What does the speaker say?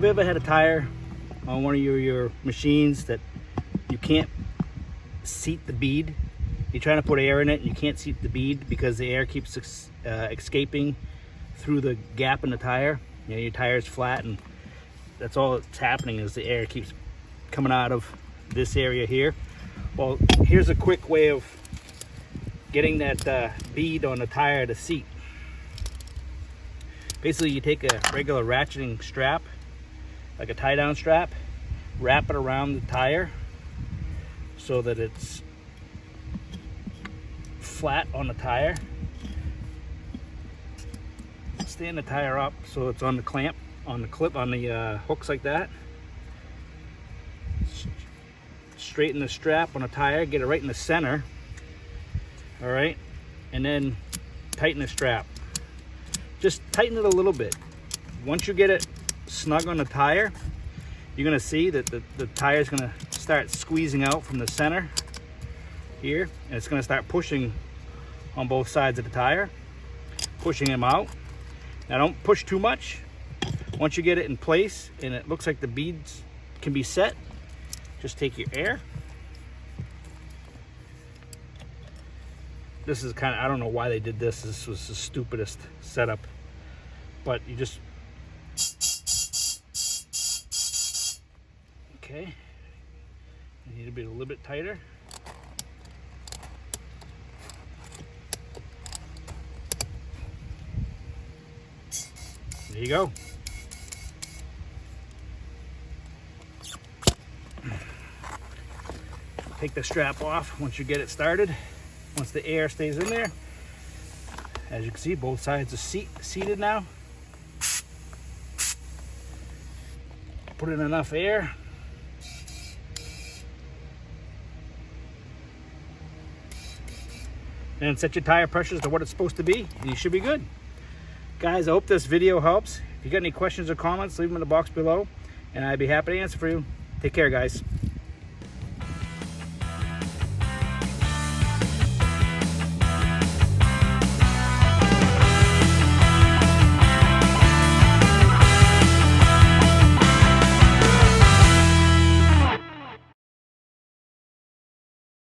Have you ever had a tire on one of your machines that you can't seat the bead? You're trying to put air in it and you can't seat the bead because the air keeps escaping through the gap in the tire. You know, your tire's flat and that's all that's happening is the air keeps coming out of this area here. Well, here's a quick way of getting that bead on the tire to seat. Basically, you take a regular ratcheting strap, like a tie-down strap, wrap it around the tire so that it's flat on the tire. Stand the tire up so it's on the clamp, on the clip, on the hooks like that. Straighten the strap on the tire, get it right in the center. All right, and then tighten the strap. Just tighten it a little bit. Once you get it snug on the tire, you're gonna see that the tire is gonna start squeezing out from the center here, and it's gonna start pushing on both sides of the tire, pushing them out. Now don't push too much. Once you get it in place and it looks like the beads can be set, just take your air. This is kind of, I don't know why they did this. This was the stupidest setup. But you just, okay. You need to be a little bit tighter. There you go. Take the strap off once you get it started. Once the air stays in there. As you can see, both sides are seated now. Put in enough air. And set your tire pressures to what it's supposed to be, and you should be good. Guys, I hope this video helps. If you got any questions or comments, leave them in the box below, and I'd be happy to answer for you. Take care, guys.